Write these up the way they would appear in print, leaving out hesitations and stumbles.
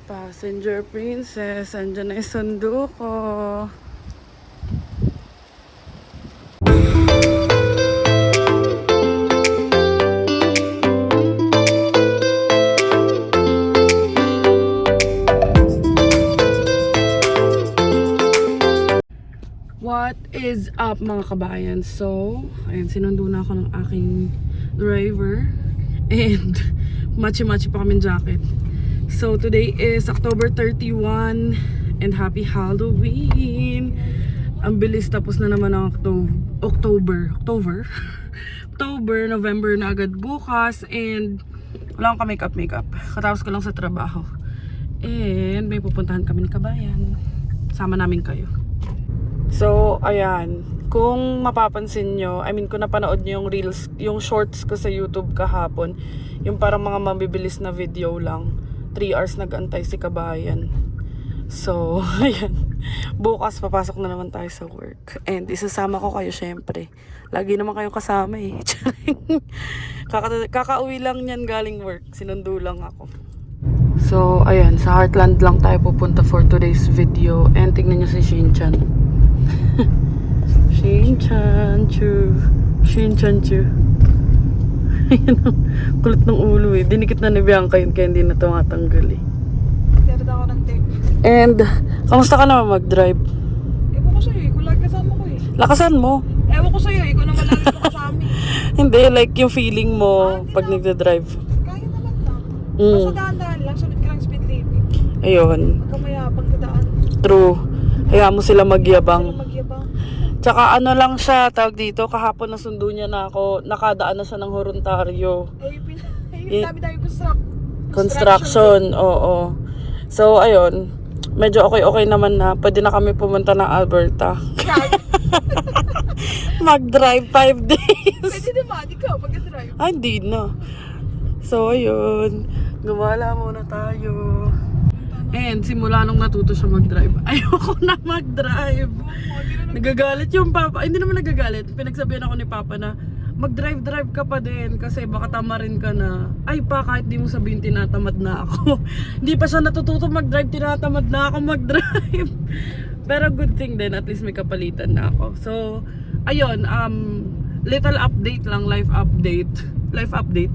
Passenger princess, andyan na yung sundo ko. What is up mga kabayan? So, ayan, sinundo na ako ng aking driver. And, matchy-matchy pa kaming jacket. So, today is October 31 and happy Halloween! Ang bilis, tapos na naman ang October, November na agad bukas. And, wala akong ka-makeup. Katapos ko lang sa trabaho. And, may pupuntahan kami ng kabayan. Sama namin kayo. So, ayan. Kung mapapansin nyo, kung napanood nyo yung reels, yung shorts ko sa YouTube kahapon, yung parang mga mabibilis na video lang. 3 hours nag-antay si kabayan. So, ayan. Bukas, papasok na naman tayo sa work. And isasama ko kayo syempre. Lagi naman kayong kasama eh. Kakauwi lang yan galing work. Sinundo lang ako. So, ayan. Sa Heartland lang tayo pupunta for today's video. And tingnan nyo si Shinchan. Shinchan Chu. Shinchan Chu. Ayan o. Kulit ng ulo eh. Dinikit na ni Bianca yun kaya hindi na tumatanggal eh. Meron ako ng tape. And, kamusta ka naman mag-drive? Ewan ko sa'yo, ikaw lagi kasama ko eh. Lakasan mo. Ewan ko sa'yo, ikaw naman lagi ko kasama eh. Hindi, like yung feeling mo pag nagda-drive. Kaya naman na. Mm. Basta dahan-dahan lang, sunod ka lang speed limit. Ayun. Huwag kang mayabang na daan. True. Hayaan mo sila magyabang. Sila magyabang. Tsaka ano lang siya, tawag dito, kahapon nasundo niya na ako, nakadaan na siya ng Horontario. Yung dami-dami Construction, oo. So, ayun, medyo okay naman na. Pwede na kami pumunta ng Alberta. Mag-drive 5 days. Pwede naman, ikaw, pag-drive. Ay, hindi na. So, ayun, gumala muna tayo. And simula nung natuto siya mag-drive, ayoko na mag-drive. Nagagalit yung papa. Ay, hindi naman nagagalit. Pinagsabihan ako ni papa na mag-drive ka pa din kasi baka tamarin ka na. Ay pa, kahit di mo sabihin tinatamad na ako. Hindi pa siya natututo mag-drive, tinatamad na ako mag-drive. Pero good thing din, at least may kapalitan na ako. So, ayun, little update lang, life update.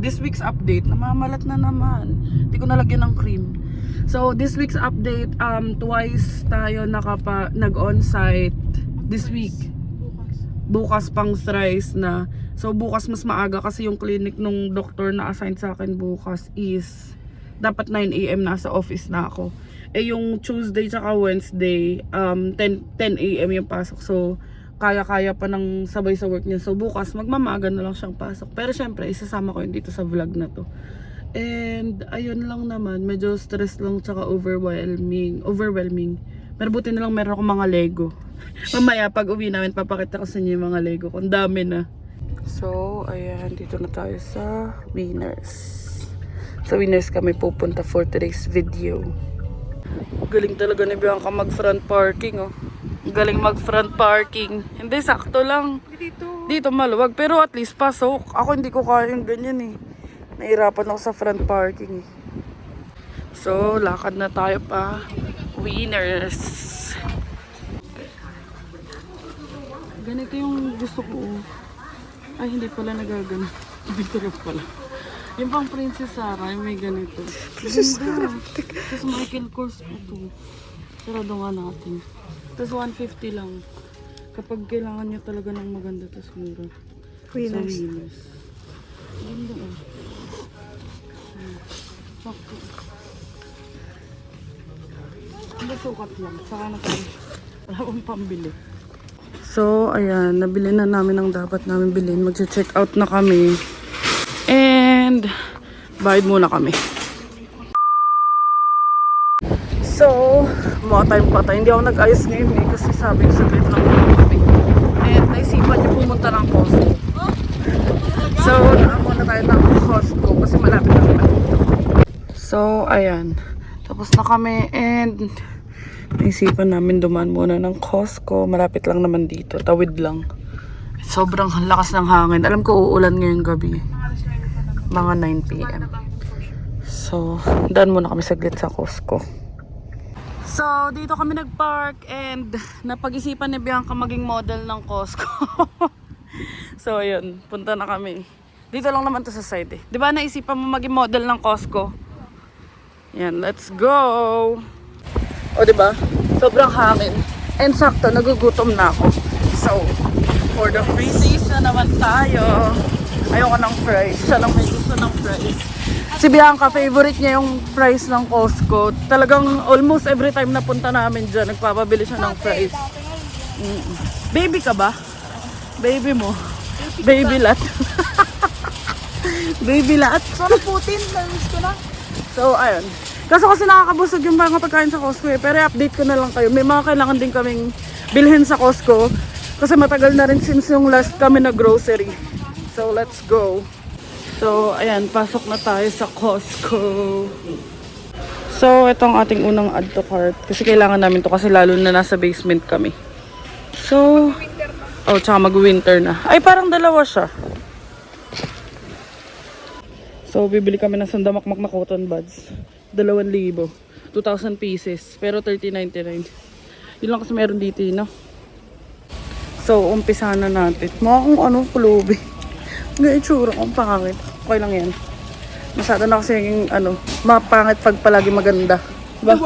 This week's update, namamalat na naman. Hindi ko nalagyan ng cream. So, this week's update, twice tayo nag-on-site this week. Bukas pang thrice na. So, bukas mas maaga kasi yung clinic nung doktor na assigned sa akin bukas is dapat 9 AM nasa office na ako. Eh, yung Tuesday tsaka Wednesday, 10 AM yung pasok. So, kaya-kaya pa ng sabay sa work niya. So, bukas, magmamaga na lang siyang pasok. Pero, syempre, isasama ko yun dito sa vlog na to. And, ayun lang naman. Medyo stress lang tsaka overwhelming. Pero buti na lang meron akong mga Lego. Mamaya, pag uwi namin, papakita ko sa inyo yung mga Lego. Ang dami na. So, ayan. Dito na tayo sa Winners. Sa Winners kami pupunta for today's video. Galing talaga ni Bianca mag-front parking, oh. Galing mag-front parking. Hindi, sakto lang. Dito maluwag. Pero at least pasok. Ako hindi ko kaya yung ganyan eh. Nahirapan ako sa front parking eh. So, lakad na tayo pa. Winners. Ganito yung gusto ko. Ay, hindi pala nagagano. Dito lang pala. Yung pang Princess Sarah, yung may ganito. Ganda. Tapos Michael Kors po ito. Sarado nga natin. Tapos 150 lang. Kapag kailangan nyo talaga ng maganda, tapos mura. Winners. Sa Winners. Ganda oh. Sakto. Hindi sukat lang. Saka na tayo. Wala akong pambili. So, ayan. Nabili na namin ang dapat namin bilhin. Mag-check out na kami. And, bayad muna kami. So, mga time pa tayo. Hindi ako nag-ayos ngayon eh. Kasi sabi ko saglit lang naman kami. And, naisipan niyo pumunta ng Costco. So, muna tayo ng Costco. Kasi malapit na kami. So, ayan. Tapos na kami and naisipan namin dumaan muna ng Costco. Malapit lang naman dito. Tawid lang. Sobrang lakas ng hangin. Alam ko uulan ngayong gabi. Mga 9 PM. So, daan muna kami saglit sa Costco. So, dito kami nag-park and napag-isipan ni Bianca maging model ng Costco. So, ayun. Punta na kami. Dito lang naman to sa side eh. Di ba naisipan mo maging model ng Costco? Yan, let's go! O, di ba? Sobrang hangin. And sakto, nagugutom na ako. So, for the free taste na naman tayo. Ayoko ng fries. Siya lang may gusto ng fries. Si Bianca, favorite niya yung fries ng Costco. Talagang almost every time na punta namin dyan, nagpapabili siya ng fries. Baby ka ba? Baby mo? Baby lat. Baby lat. Sarap Putin, namiss ko na. So, ayun. Kaso kasi nakakabusog yung mga pagkain sa Costco eh. Pero update ko na lang kayo. May mga kailangan din kaming bilhin sa Costco. Kasi matagal na rin since yung last kami na grocery. So, let's go. So, ayan. Pasok na tayo sa Costco. So, ito ang ating unang add to cart. Kasi kailangan namin to kasi lalo na nasa basement kami. So, oh, tsaka mag-winter na. Ay, parang dalawa siya. So, bibili kami ng sandamakmak na cotton buds. 2,000. 2,000 pieces. Pero 30.99. Yun lang kasi meron dito, no? So, umpisa na natin. Mga kung ano, pulubi. Ang itsura kong pangit. Okay lang yan. Masyado na kasi yung, mapangit pag palagi maganda. Diba?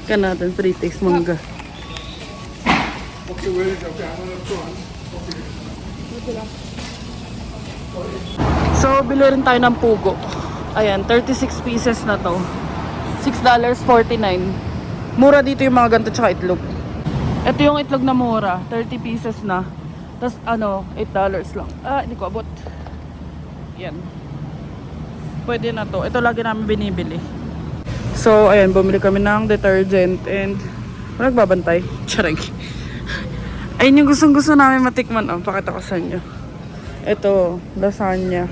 Kaya natin, free taste mangga. So, bili rin tayo ng pugo. Ayan, 36 pieces na to. $6.49. Mura dito yung mga ganito tsaka itlog. Ito yung itlog na mura. 30 pieces na. Tapos $8 lang. Ah, hindi ko abot. Yan. Pwede na to. Ito lagi namin binibili. So, ayan, bumili kami ng detergent and nagbabantay. Charag. Ayun yung gustong-gusto namin matikman. Oh, pakita ko sa inyo. Ito, lasagna.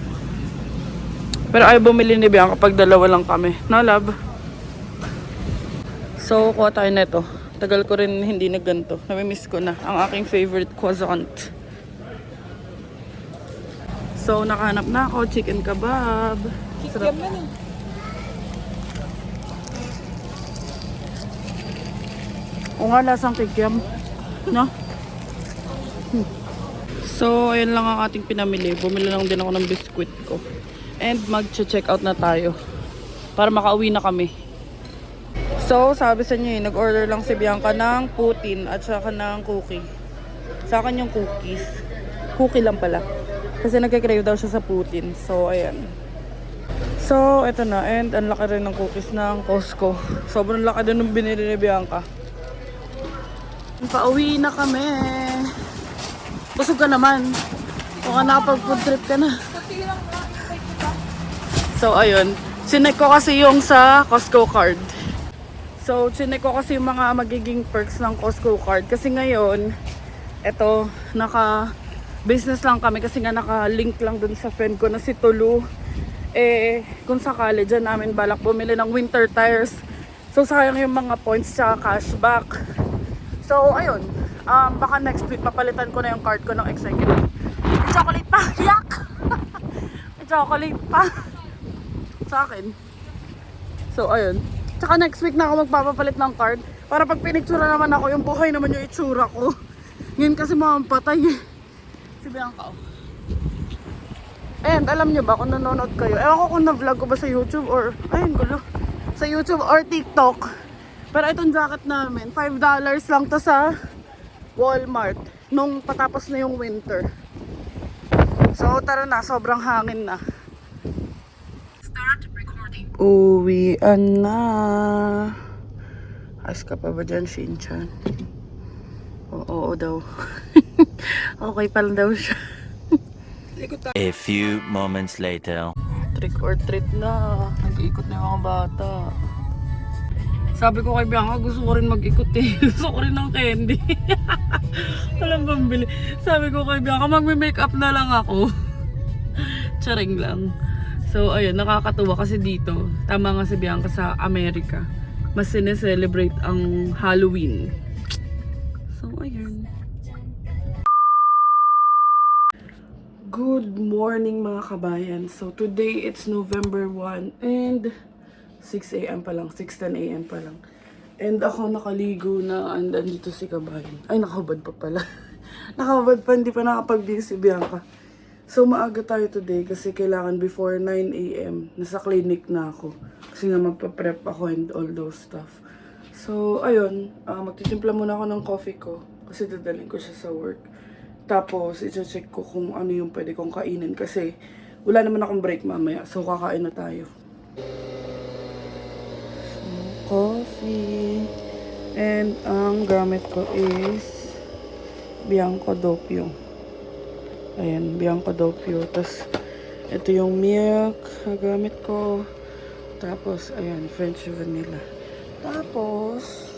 Pero ayaw bumili ni Bianca kapag dalawa lang kami. No, love? So, kuha tayo na ito. Tagal ko rin hindi nagganto. Namimiss ko na ang aking favorite croissant. So, nakahanap na ako. Chicken kebab. Kikiam na eh. O nga, lasang kikiam. No? So, ayun lang ang ating pinamili. Bumili lang din ako ng biskwit ko. And mag-check out na tayo. Para makauwi na kami. So, sabi sa inyo nag-order lang si Bianca ng putin at saka ng cookie. Sa akin yung cookies. Cookie lang pala. Kasi nagkikrave daw siya sa putin. So, ayan. So, eto na. And ang laki rin ng cookies ng Costco. Sobrang laki din ng binili ni Bianca. Pauwi na kami. Busog ka naman. O ka nakapag-food trip ka na. So, ayun. Sinek ko kasi yung sa Costco card. So, sinek ko kasi yung mga magiging perks ng Costco card. Kasi ngayon, eto, naka-business lang kami. Kasi nga naka-link lang dun sa friend ko na si Tulu. Eh, kung sakali, dyan namin balak bumili ng winter tires. So, sayang yung mga points tsaka cashback. So, ayun. Baka next week mapalitan ko na yung card ko ng executive. May chocolate pa! Yak! May chocolate pa! Sa akin. So, ayun. Tsaka next week na ako magpapapalit ng card. Para pag pinictura naman ako, yung buhay naman yung itsura ko. Ngayon kasi mamampatay eh. Si Bianca. And alam nyo ba kung nanonood kayo? Ewan ko kung na-vlog ko ba sa YouTube or... Ayun, gulo. Sa YouTube or TikTok. Pero itong jacket namin, $5 lang to sa Walmart. Nung patapos na yung winter. So tara na, sobrang hangin na. Uwian na. Ayos ka pa ba dyan, Shinchan? Oo daw. Okay pala daw siya. A few moments later. Trick or treat na. Nag-iikot na yung mga bata. Sabi ko kay Bianca, gusto ko rin mag-ikot eh. Gusto ko rin ng candy. Walang pambili. Sabi ko kay Bianca, magme-makeup na lang ako. Charing lang. So, ayun, nakakatuwa kasi dito, tama nga si Bianca sa Amerika, mas sineselebrate ang Halloween. So, ayun. Good morning mga kabayan. So, today it's November 1 and 6 a.m. pa lang, 6:10 a.m. pa lang. And ako nakaligo na, and andito si Kabayan. Ay, nakahubad pa pala. Nakahubad pa, hindi pa nakapag-busy si Bianca. So, maaga tayo today kasi kailangan before 9 a.m. Nasa clinic na ako. Kasi nga magpa-prep ako and all those stuff. So, ayun. Magtitimpla muna ako ng coffee ko. Kasi dadalhin ko siya sa work. Tapos, i-check ko kung ano yung pwede kong kainin. Kasi, wala naman akong break mamaya. So, kakain na tayo. So, coffee. And, ang gamit ko is Bianco Doppio. Ayan, Bianco Doppio. Tapos, ito yung milk na gamit ko. Tapos, ayan, French vanilla. Tapos,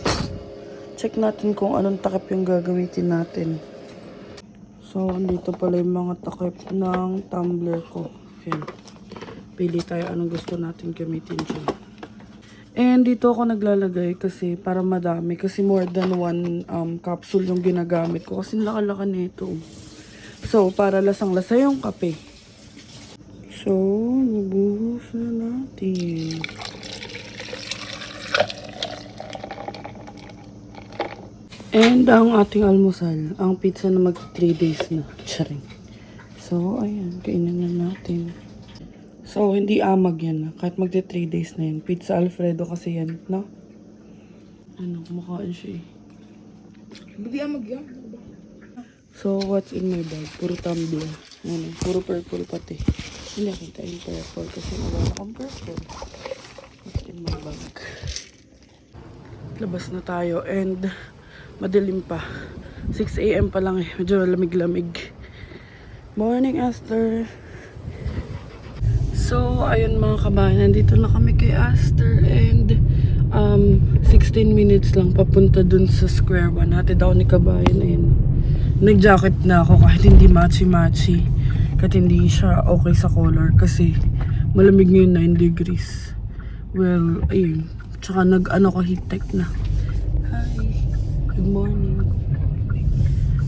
check natin kung anong takip yung gagamitin natin. So, andito pala yung mga takip ng tumbler ko. Ayan. Pili tayo anong gusto natin gamitin dyan. And dito ako naglalagay kasi para madami. Kasi more than one capsule yung ginagamit ko. Kasi laka-laka nito. So, para lasang-lasa yung kape. So, nabuhos na natin. And ang ating almusal, ang pizza na mag 3 days na. Charing. So, ayan, kainin na natin. So, hindi amag yan. Kahit magti 3 days na yan. Pizza Alfredo kasi yan, no? Ano, kumakain siya eh. Hindi amag yan. So, what's in my bag? Puro tumbler. Ano, puro purple pati. Hindi nakita yung purple kasi wala akong purple. What's in my bag? Labas na tayo and madilim pa. 6 a.m. pa lang eh. Medyo lamig-lamig. Morning, Aster. So, ayun mga kabayan. Nandito na kami kay Aster and 16 minutes lang papunta dun sa Square One. Hatid daw ni Kabayan. Ayun. Nag-jacket na ako kahit hindi matchy-matchy. Kahit hindi siya okay sa color kasi malamig ngayon 9 degrees. Well, ayun. Tsaka nag-ano ko heat tech na. Hi. Good morning.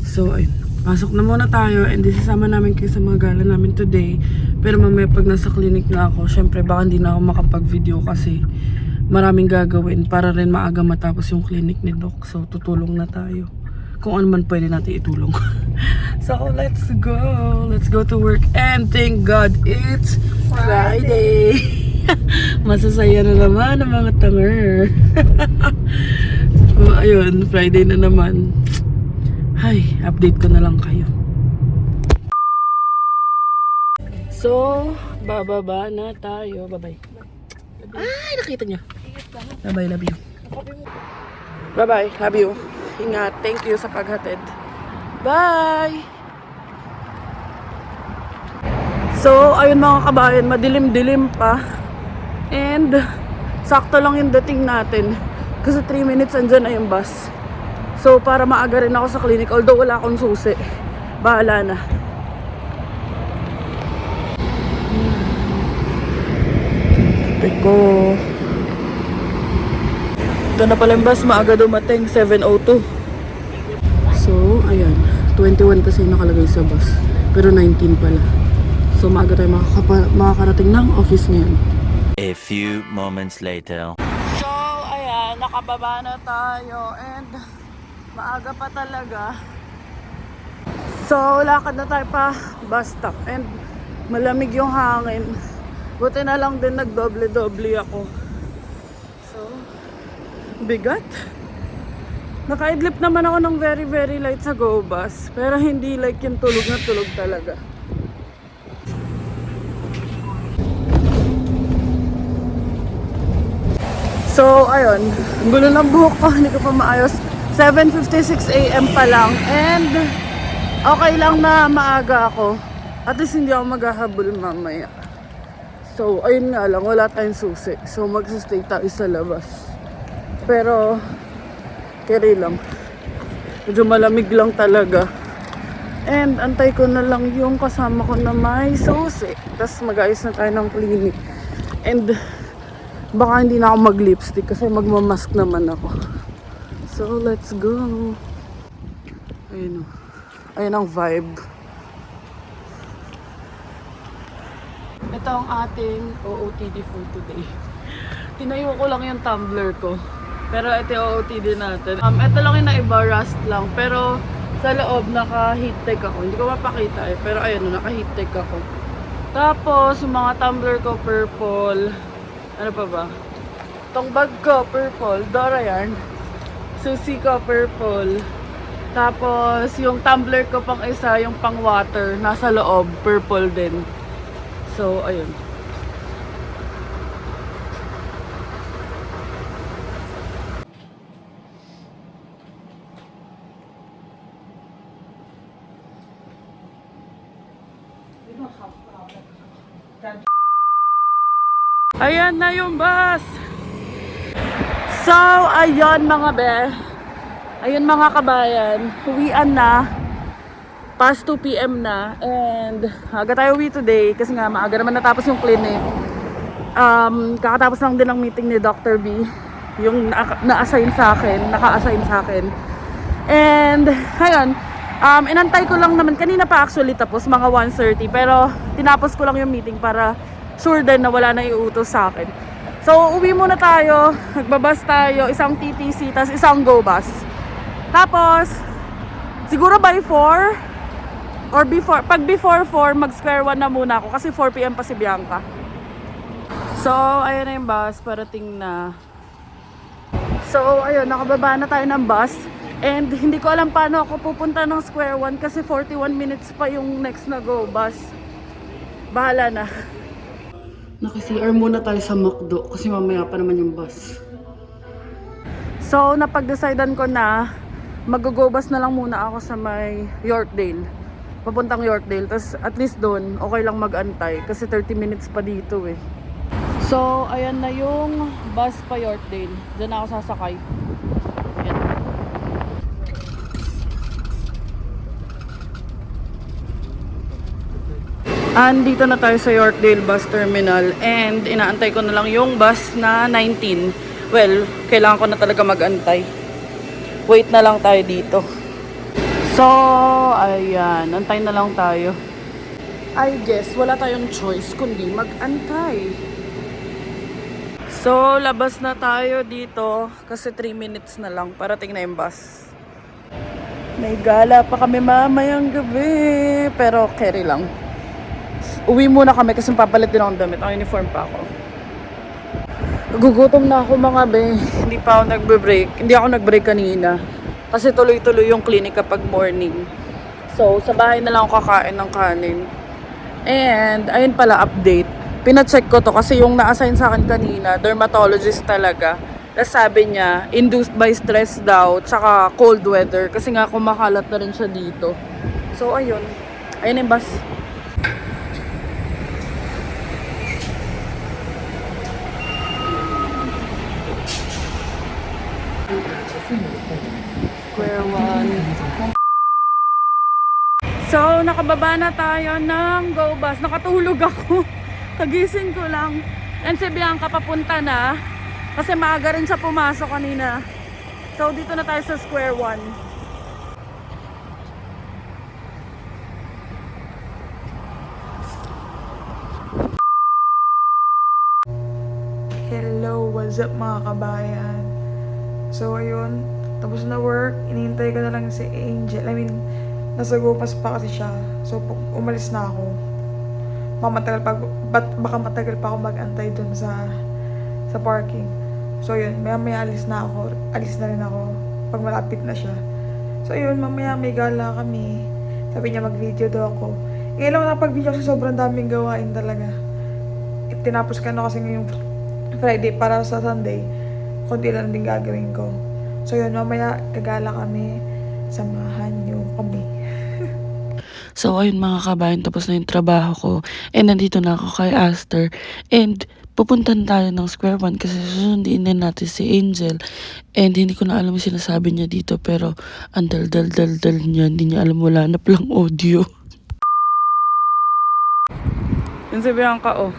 So, ayun. Pasok na muna tayo and isasama namin kayo sa mga gala namin today. Pero mamaya pag nasa clinic na ako, syempre baka hindi na ako makapag-video kasi maraming gagawin para rin maaga matapos yung clinic ni Doc. So, tutulong na tayo. Kung ano man pwede natin itulong. So, let's go. Let's go to work. And thank God, it's Friday. Masasaya na naman ang mga tanger. So, ayun. Friday na naman. Ay, update ko na lang kayo. So, bababa na tayo. Bye-bye. Ay, nakita niya. Bye-bye, love you. Bye-bye, love you. Ingat. Thank you sa paghatid. Bye! So, ayun mga kabayan, madilim-dilim pa. And, sakto lang yung dating natin. Kasi 3 minutes andyan na yung bus. So, para maaga rin ako sa clinic. Although wala akong susi. Bahala na. Teko. Ito na pala yung bus. Maaga dumating. 7:02. So, ayan. 21 kasi nakalagay sa bus. Pero 19 pala. So, maaga tayo makakarating ng office ngayon. A few moments later. So, ayan. Nakababa na tayo. And maaga pa talaga. So, lakad na tayo pa bus stop. And malamig yung hangin. Buti na lang din nagdoble-doble ako. So, bigat. Naka-idlip naman ako ng very very light sa go bus. Pero hindi like yung tulog na tulog talaga. So, ayun. Ang gulo ng buhok ko. Hindi ko pa maayos. 7:56 a.m. pa lang. And, okay lang na maaga ako. At least hindi ako maghahabol mamaya. So, ayun nga lang. Wala tayong susi. So, magsistay tayo sa labas. Pero, carry lang. Medyo malamig lang talaga. And, antay ko na lang yung kasama ko na may susi. Tapos, mag-ayos na tayo ng clinic. And, baka hindi na ako mag-lipstick kasi magmamask naman ako. So, let's go. Ayun o. Ayun ang vibe. Ito ang ating OOTD for today. tinayo ko lang yung tumbler ko. Pero ito yung OOTD natin. Ito lang yung naiba, rust lang. Pero sa loob, naka-heat tech ako. Hindi ko mapakita eh. Pero ayun, naka-heat tech ako. Tapos, yung mga tumbler ko, purple. Ano pa ba? Tong bag ko, purple. Dora yan. Susi ko, purple. Tapos, yung tumbler ko pang isa, yung pang water, nasa loob, purple din. So, ayun. Ayan na yung bus! So, ayun mga be. Ayun mga kabayan. Uwian na. Past 2 PM na. And aga tayo uwi today kasi nga maaga naman natapos yung clinic. Kakatapos lang din ang meeting ni Dr. B. Yung na-assign sa akin. Naka-assign sa akin. And ayun. Inantay ko lang naman. Kanina pa actually tapos mga 1:30. Pero tinapos ko lang yung meeting para sure din na wala na iutos sa akin. So, uwi muna tayo. Nagbabas tayo. Isang TTC, tas isang go bus. Tapos, siguro by 4 or before, pag before 4, mag square 1 na muna ako kasi 4 PM pa si Bianca. So, ayun na yung bus. Parating na. So, ayun. Nakababa na tayo ng bus. And hindi ko alam paano ako pupunta ng square 1 kasi 41 minutes pa yung next na go bus. Bahala na. Naki-CR muna tayo sa McDo kasi mamaya pa naman yung bus. So, napag-decidean ko na mag-go bus na lang muna ako sa may Yorkdale. Papuntang Yorkdale. Tapos at least doon, okay lang mag-antay kasi 30 minutes pa dito eh. So, ayan na yung bus pa Yorkdale. Diyan na ako sasakay. Ayan. Andito na tayo sa Yorkdale Bus Terminal and inaantay ko na lang yung bus na 19. Well, kailangan ko na talaga mag-antay. Wait na lang tayo dito. So, ayan. Antay na lang tayo. I guess, wala tayong choice kundi mag-antay. So, labas na tayo dito kasi 3 minutes na lang. Parating na yung bus. May gala pa kami mamayang gabi. Pero carry lang. Uwi muna kami kasi papalit din akong damit. Ang uniform pa ako. Gugutom na ako mga be. Hindi pa ako nagbe-break. Hindi ako nag-break kanina. Kasi tuloy-tuloy yung clinic kapag morning. So, sa bahay na lang ako kakain ng kanin. And, ayun pala, update. Pina-check ko to kasi yung na-assign sa akin kanina, dermatologist talaga. Tapos sabi niya, induced by stress daw, tsaka cold weather. Kasi nga kumakalat na rin siya dito. So, ayun. Ayun yung bus. Square 1. So, nakababa na tayo ng go bus. Nakatulog ako. Kagising ko lang. And si Bianca papunta na. Kasi maaga rin siya pumasok kanina. So, dito na tayo sa square 1. Hello, what's up mga kabayan? So, ayun. Tapos na work. Inihintay ko na lang si Angel. I mean, nasa Gopas pa kasi siya. So, umalis na ako. Baka matagal pa ako mag-antay dun sa parking. So, yun. Maya alis na ako. Alis na rin ako pag malapit na siya. So, yun. Mamaya may gala kami. Sabi niya mag-video daw ako. Ngayon lang napag-video kasi sobrang daming gawain talaga. Tinapos ka na kasi ngayong Friday para sa Sunday. Kunti lang din gagawin ko. So yun, mamaya gagala kami. Samahan niyo kami. So ayun mga kabayan, tapos na yung trabaho ko. And nandito na ako kay Aster. And pupuntan tayo ng square 1 kasi susundin din natin si Angel. And hindi ko na alam yung sinasabi niya dito. Pero ang dal-dal-dal-dal niya. Hindi niya alam, wala na palang audio. Yun si Bianca, oh.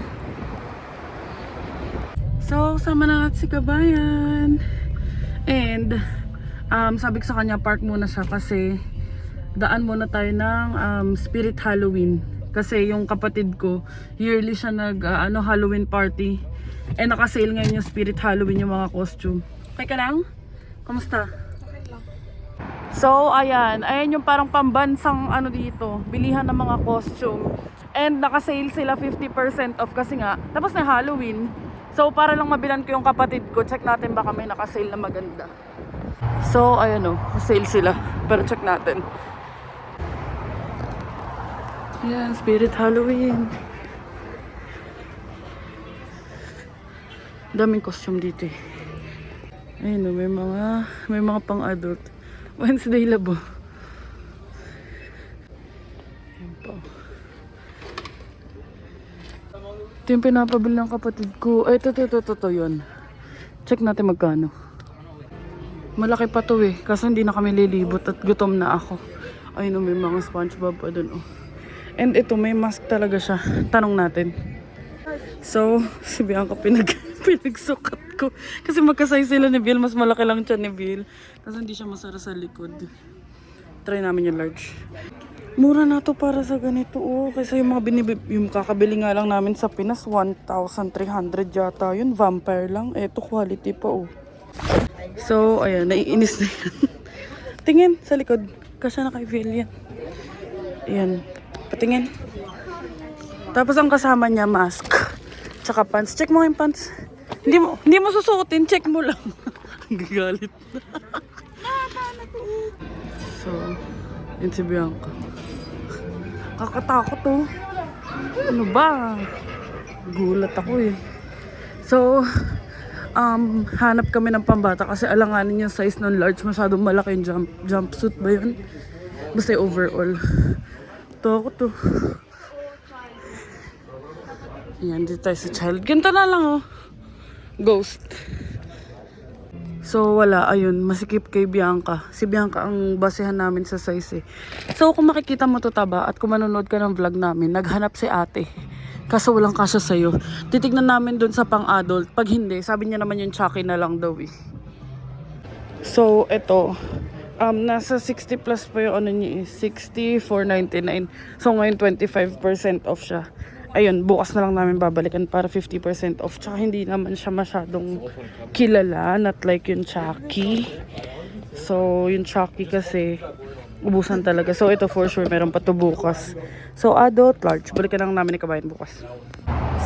So, sama na natin si kabayan. And, sabi ko sa kanya, park muna siya kasi daan muna tayo ng Spirit Halloween. Kasi yung kapatid ko, yearly siya nag Halloween party. And naka-sale ngayon yung Spirit Halloween yung mga costume. Okay ka lang? Kamusta? So, ayan yung parang pambansang ano dito, bilihan ng mga costume. And naka-sale sila 50% off kasi nga, tapos na Halloween. So, para lang mabilan ko yung kapatid ko, check natin baka may naka-sale na maganda. So, ayan o, sale sila. Pero check natin. Yan, Spirit Halloween. Daming costume dito eh. Ayun o, may mga pang-adult. Wednesday labo. Ayan po. Ito yung pinapabili ng kapatid ko. Ay, ito yun. Check natin magkano. Malaki pa to eh. Kaso hindi na kami lilibot at gutom na ako. Ayun o, may mga SpongeBob pa dun oh. And ito, may mask talaga siya. Tanong natin. So, si Bianca pinagsukat ko. Kasi magkasay sila ni Bill. Mas malaki lang siya ni Bill. Kasi hindi siya masara sa likod. Try namin yung large. Mura na to para sa ganito. Oh. Kasi yung mga yung kakabili nga lang namin sa Pinas, 1,300 yata. Yun, vampire lang. Eto, quality pa oh. So, ayan, naiinis na yan. Tingin sa likod. Kasya na kay Bill yan. Ayan. Patingin. Tapos ang kasama niya, mask. Tsaka pants. Check mo yung pants. Hindi mo susuotin. Check mo lang. Gagalit na. So, yun si Bianca. Kakatakot oh. Ano ba? Gulat ako eh. So, hanap kami ng pambata kasi alanganin yung size ng large. Masyadong malaki yung jumpsuit ba yun? Basta yung overall. Takot to. Ayan, dito tayo sa child. Ganito na lang oh. Ghost. So wala, ayun, masikip kay Bianca. Si Bianca ang basehan namin sa size eh. So kung makikita mo to taba at kung manonood ka ng vlog namin, naghanap si ate. Kaso walang kasya sa'yo. Titignan namin dun sa pang-adult. Pag hindi, sabi niya naman yung Chucky na lang daw eh. So eto, nasa 60 plus pa yung ano niya eh. 60,499. So ngayon 25% off siya. Ayun, bukas na lang namin babalikan para 50% off. Tsaka hindi naman siya masyadong kilala. Not like yung Chucky. So, yung Chucky kasi ubusan talaga. So, ito for sure, meron pa to bukas. So, adult, large. Balikan lang namin ni Kabayan bukas.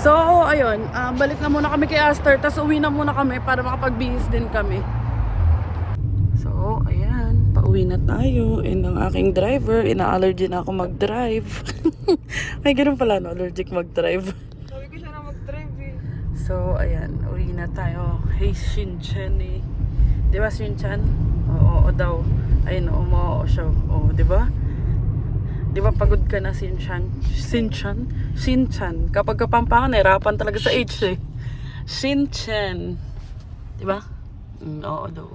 So, ayun. Balik na muna kami kay Aster. Tapos uwi na muna kami para makapagbihis din kami. So, ayan. Pauwi na tayo. And ang aking driver, ina-allergy na ako mag-drive. Ay, ganun pala, no? Allergic mag-drive. Sabi ko siya na mag-drive eh. So, ayan. Uwi na tayo. Hey, Shinchan eh. Di ba, Shinchan? Oo daw. Ayun, oo siya. Oo, di ba? Di ba pagod ka na, Shinchan? Shinchan. Kapag kapampangan, nahirapan talaga sa H eh. Shinchan. Di ba? Oo daw.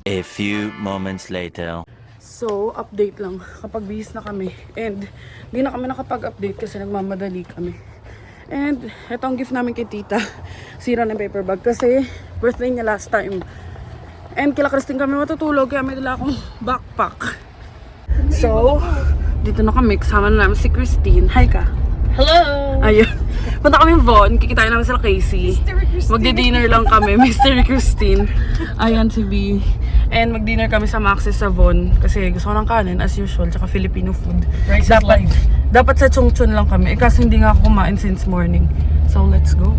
A few moments later. So, update lang. Kapag bihis na kami. And, hindi na kami nakapag-update kasi nagmamadali kami. And, eto ang gift namin kay tita. Sira ng paper bag kasi birthday niya last time. And, kila Christine kami matutulog kaya may dala akong backpack. So, dito na kami. Kasama na namin si Christine. Hi ka. Hello! Ayun. Punta kami Von. Kikitain namin sila Casey. Magdi-dinner lang kami. Mystery Christine. Ayan si B. And mag-dinner kami sa Max's sa Von. Kasi gusto ko ng kanin as usual. Tsaka Filipino food. Dapat sa Chongchon lang kami. Kasi hindi nga ako kumain since morning. So let's go.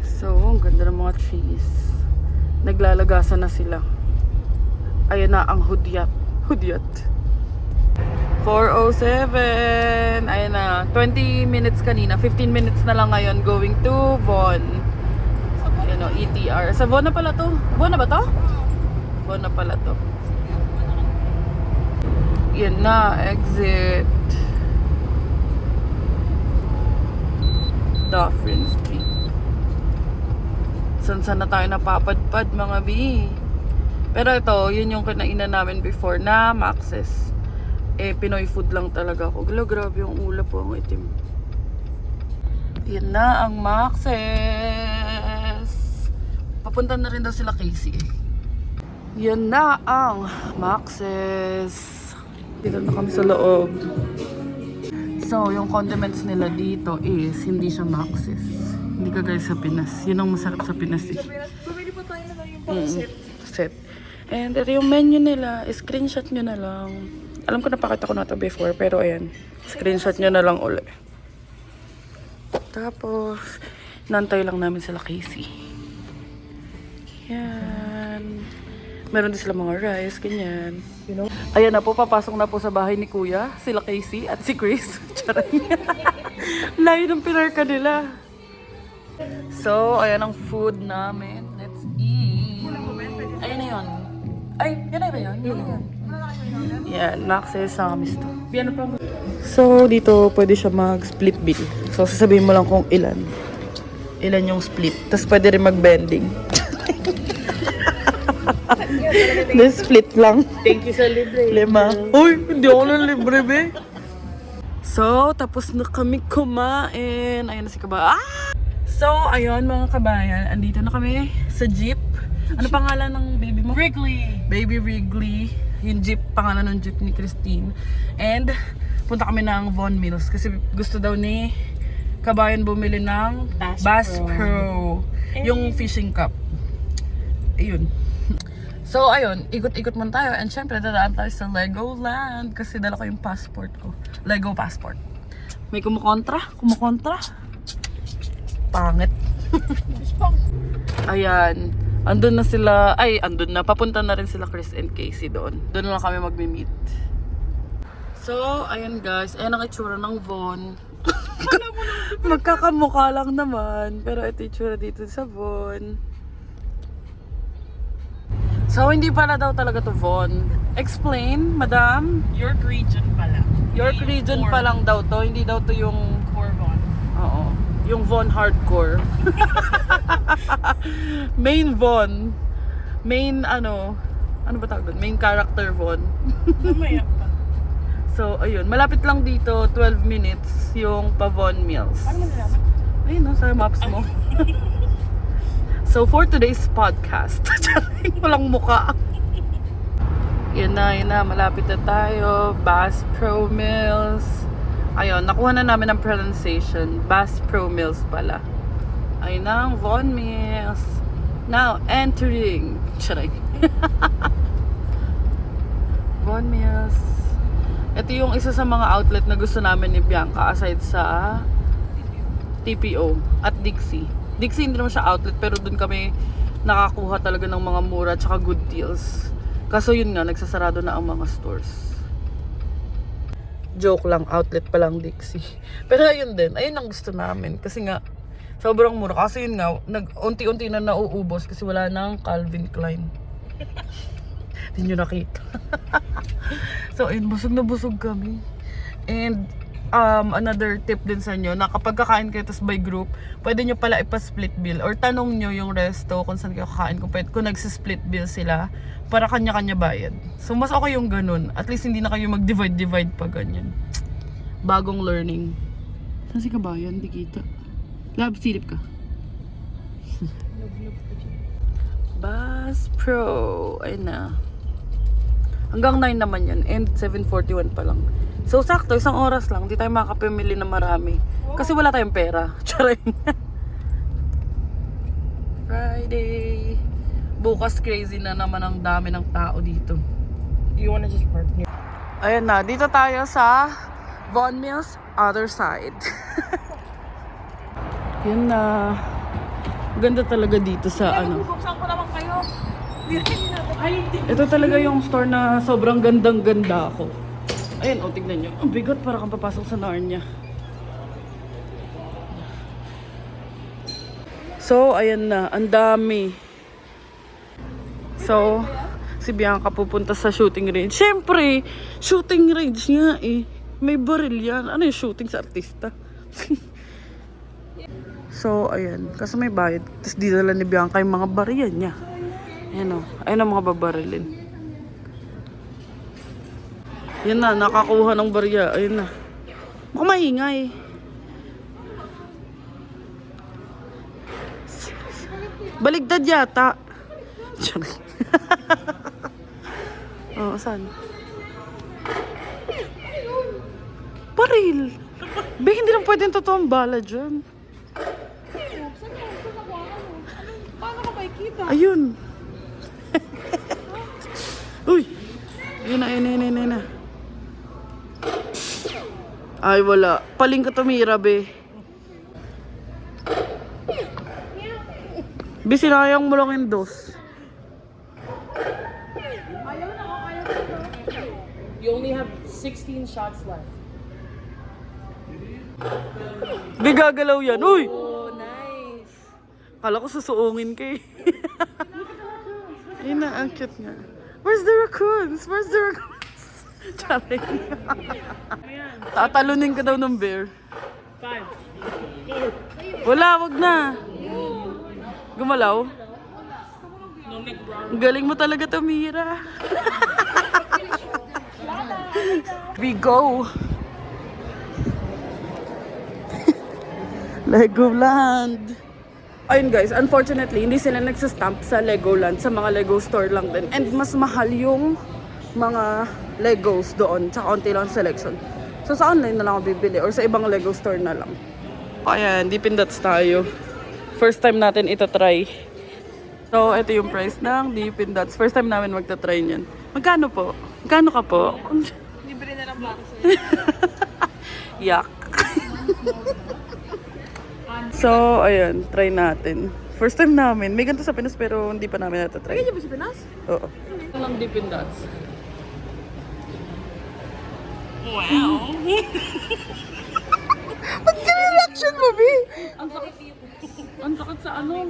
So, ang ganda ng mga trees. Naglalagasan na sila. Ayan na ang hudyat. 4:07. Ayan na. 20 minutes kanina. 15 minutes na lang ngayon going to Von. Ayan o, ETR. Sa Von na pala to. Von na ba to? Von na pala to. Yan na. Exit. Dufferin Street. San na tayo napapadpad mga B. Pero ito, yun yung kinainan namin before na Max's. Eh, Pinoy food lang talaga ako. Grabe yung ulap po, ang itim. Yan na ang Max's. Papunta na rin daw sila Casey eh. Yan na ang Max's. Dito na kami sa loob. So, yung condiments nila dito is hindi siya Max's. Hindi ka guys sa Pinas. Yun ang masarap sa Pinas eh. Bumili pa tayo na lang yung pang set. Set. And ito yung menu nila. Screenshot nyo na lang. Alam ko napakita ko na ito before. Pero ayan. Screenshot nyo na lang uli. Tapos, nantay lang namin sila Casey. Yan. Meron din sila mga rice, ganyan. You know? Ayan na po, papasok na po sa bahay ni Kuya, sila Casey at si Chris. Charay. Layo ng pinarka nila. So, ayan ang food namin. Let's eat. Ayun na yun. Ay, yun na ba yun? Yun na yun. Yan, na-access sa amis to. So, dito pwede siya mag-split bill. So, sasabihin mo lang kung ilan. Ilan yung split. Tapos pwede rin mag-bending. The split lang. Thank you sa libre. 5. Uy, hindi ako na libre, be. So, tapos na kami kumain. Ayan na si Kaba. Ah! So, ayun mga kabayan. Andito na kami sa jeep. Ano pangalan ng baby mo? Wrigley. Baby Wrigley. Yung jeep, pangalan ng jeep ni Christine. And, punta kami ng Von Mills. Kasi gusto daw ni Kabayan bumili ng Bass Pro. Yung fishing cup. Ayun. So, ayun, ikot-ikot man tayo. And syempre, dadaan tayo sa Legoland. Kasi dala ko yung passport ko. Lego passport. May kumukontra. Pangit. Ayan. Andun na sila. Ay, andun na. Papunta na rin sila Chris and Casey doon. Doon na kami magmi-meet. So, ayan guys. Ayan ang itsura ng Von. Magkakamukha lang naman. Pero ito itsura dito sa Von. So, hindi pala daw talaga to Von. Explain, madam? York region pala. York region pa lang daw to. Hindi daw to yung... Core Von. Oo. Yung Von hardcore. Main Von. Main ano ba tawag doon? Main character Von. Mamaya pa. So, ayun. Malapit lang dito, 12 minutes, yung pa Von Mills. Ano mo nalaman? Ayun, no, sa maps mo. So, for today's podcast, walang muka. Yan na, malapit na tayo. Bass Pro Mills. Ayun, nakuha na namin ang pronunciation. Bass Pro Mills pala. Ayun ang Von Mills. Now, entering. Charay. Von Mills. Ito yung isa sa mga outlet na gusto namin ni Bianca aside sa TPO at Dixie. Dixie hindi naman siya outlet pero dun kami nakakuha talaga ng mga mura at good deals. Kaso yun nga, nagsasarado na ang mga stores. Joke lang, outlet pa lang Dixie. Pero ayun din, ayun ang gusto namin. Kasi nga, sobrang mura. Kasi yun nga, unti-unti na nauubos kasi wala nang Calvin Klein. Hindi nyo nakita. So ayun, busog na busog kami. And another tip din sa inyo na kapag kakain kayo tas by group, pwede nyo pala ipa-split bill or tanong nyo yung resto kung saan kayo kakain kung nagsi-split bill sila para kanya-kanya bayad. So mas okay yung ganun. At least hindi na kayo mag-divide pa ganyan. Bagong learning. Saan si Kabayan? Di kita. Lab, silip ka. Bass Pro. Ayun na. Hanggang 9 naman yan. And 7:41 pa lang. So, sakto. Isang oras lang. Hindi tayo makakapamili na marami. Kasi wala tayong pera. Charay. Friday. Bukas crazy na naman ang dami ng tao dito. Do you wanna just park here? Ayan na. Dito tayo sa Von Mills other side. Yan na. Ganda talaga dito sa ano. Bubuksan ko naman kayo. Ito talaga yung store na sobrang gandang-ganda ako. Ayan, tignan nyo. Ang bigat para kang papasok sa Narnia. So, ayan na. Ang dami. So, si Bianca pupunta sa shooting range. Siyempre, shooting range nga eh. May baril yan. Ano yung shooting sa artista? So, ayan. Kasi may bayad. Tapos dinala ni Bianca yung mga bariyan niya. Ayan o. Ayan ang mga babarilin. Yan na, nakakuha ng barya. Ayun na. Mukhang maingay. Baligtad yata. Oh, saan? Baril. Be, hindi lang pwedeng totoong bala dyan. Ayun. Uy! Yun na, yun na, yun na, yun na. Ay, wala. Paling ka tumira, be. Be, sinayang mo lang yung dos. You only have 16 shots left. Be, gagalaw yan. Uy! Oh, nice. Kala ko susuungin ka eh. Ayun na, ang cute nga. Where's the raccoons? Where's the raccoons? Charing. Tatalunin ka daw ng bear. 5. Wala, wag na. Gumalaw? Ang galing mo talaga tumira. We go. Legoland. Ayun guys, unfortunately, hindi sila nagsastamp sa Legoland, sa mga Lego store lang din. And mas mahal yung mga Legos doon, tsaka konti lang selection. So sa online na lang ako bibili or sa ibang Lego store na lang. Ayan, Dippin' Dots tayo. First time natin itatry. So, ito yung price ng Dippin' Dots. First time namin magta-try niyan. Magkano po? Magkano ka po? Libre na lang ba ako sa'yo? Yak. So, ayun, try natin. First time namin. May ganito sa Pinas pero hindi pa namin natatry. Kaya ba sa Pinas? Oo. Ito lang Dippin' Dots. Wow! Ba't ganun reaction mo, B? Ang sakit Ang sakit sa ano.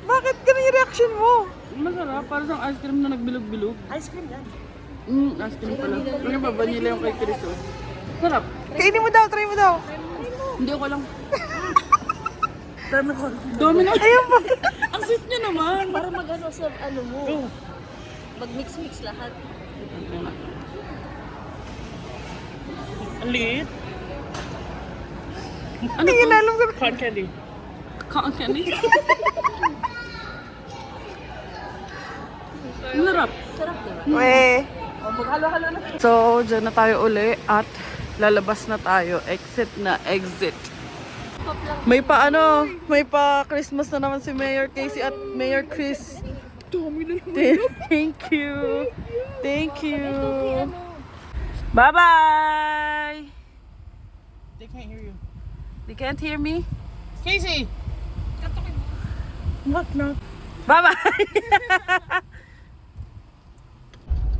Bakit ganun yung reaction mo? Masarap. Para sa ice cream na nagbilog-bilog. Ice cream yan. Ice cream pala. Ano ba? Vanilla yung kay Chris. Sarap. Kainin mo daw, try mo daw. Hindi ako lang. Dami ko. Domino. Ayun ba? Ang sweet niya naman. Para mag-ano sa ano mo. Mag-mix-mix lahat. Ang liit. Ano yung alam ko? Cotton candy. Cotton candy? Ang sarap. Sarap diba? Weh. O, maghalo-halo na. So, dyan na tayo uli at lalabas na tayo. Exit na exit. May pa Christmas na naman si Mayor Casey at Mayor Chris. Thank you. Thank you. Bye-bye. They can't hear you. They can't hear me? Casey! Knock, knock. Bye-bye.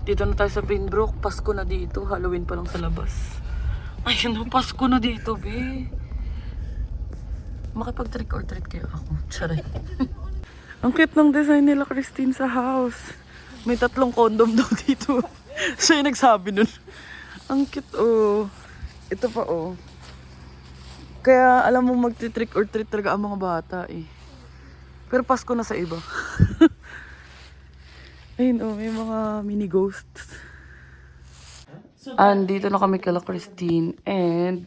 Dito na tayo sa Pinbrook. Pasko na dito. Halloween pa lang sa labas. Ayun, Pasko na dito, be. Makipag-trick or treat kayo ako. Charay. Ang cute ng design nila, Christine, sa house. May 3 condom daw dito. Siya yung nagsabi nun. Ang cute, oh. Ito pa, oh. Kaya alam mo mag-trick or treat talaga ang mga bata, eh. Pero Pasko na sa iba. Ayun, oh, may mga mini ghosts. And dito na kami kala Christine and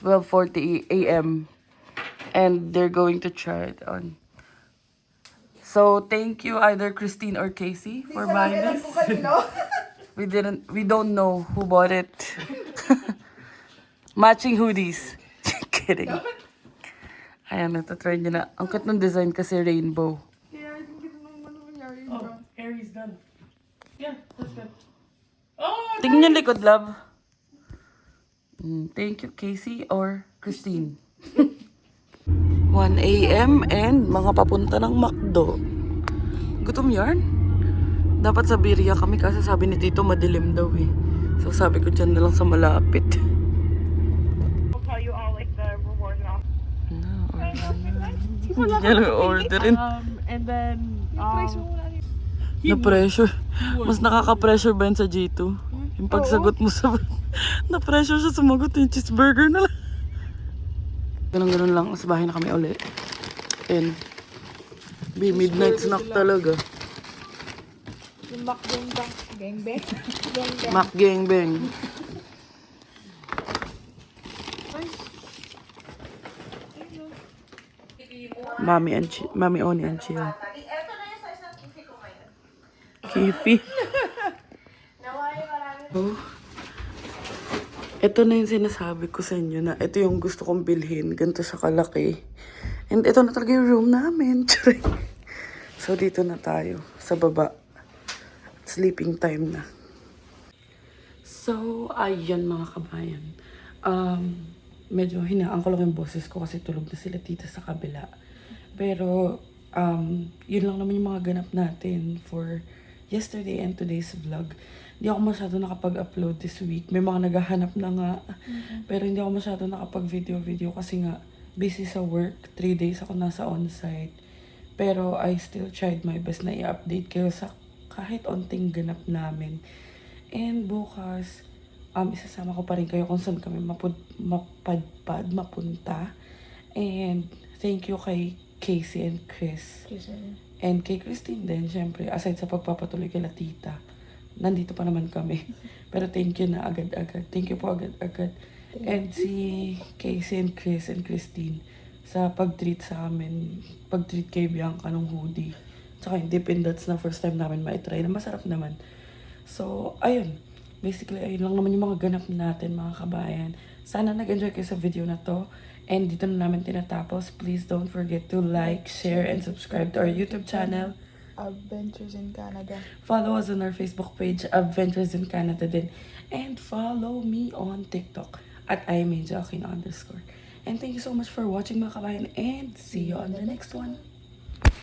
12:40 a.m. And they're going to try it on. So, thank you either Christine or Casey for buying this. We don't know who bought it. Matching hoodies. Kidding. Ayan, natatry nyo na. Ang cute ng design kasi rainbow. Kaya hindi ko naman nangyari. Oh, Aries done. Yeah, that's good. Tingnan yung likod, love. Thank you, Casey or Christine. 1 a.m. and mga papunta ng McDo. Gutom yarn? Dapat sa Birria kami kasi sabi ni Tito madilim daw eh. So sabi ko dyan na lang sa malapit. We'll tell you all like the rewards and all. Hindi niya lang orderin. And then, Na-pressure. Mas nakaka-pressure ba yun sa G2? Yung pagsagot mo sa... Na-pressure siya sumagot yung cheeseburger na lang. Ganun lang. Sa bahay na kami ulit. And... midnight snack talaga. Yung makgengbang. Gengbang? Gengbang. Mac gangbang. Mami Oni and Chill. Kifi. Oh. Ito na yung sinasabi ko sa inyo na ito yung gusto kong bilhin. Ganito siya kalaki. And ito na talaga yung room namin. So, dito na tayo sa baba. Sleeping time na. So, ayun mga kabayan. Medyo hinaan ko lang yung boses ko kasi tulog na sila tita sa kabila. Pero, yun lang naman yung mga ganap natin for yesterday and today's vlog. Hindi ako masyado nakapag-upload this week. May mga naghahanap na nga. Pero hindi ako masyado nakapag-video kasi nga busy sa work. 3 days ako nasa on-site. Pero I still tried my best na i-update kayo sa kahit onting ganap namin. And bukas, isasama ko pa rin kayo kung saan kami mapunta. And thank you kay Casey and Chris. And kay Christine din, syempre, aside sa pagpapatuloy kay tita, nandito pa naman kami. Pero thank you na agad-agad. Thank you po agad-agad. And si Casey and Chris and Christine, sa pag-treat sa amin, pag-treat kay Bianca ng hoodie. Tsaka yung Dippin' Dots na first time namin ma-try na masarap naman. So, ayun. Basically, ayun lang naman yung mga ganap natin, mga kabayan. Sana nag-enjoy kayo sa video na to. And dito na namin tinatapos. Please don't forget to like, share, and subscribe to our YouTube channel. Adventures in Canada. Follow us on our Facebook page, Adventures in Canada din. And follow me on TikTok at @IamAngelAquino_. And thank you so much for watching mga kabayan. And see you on the next one.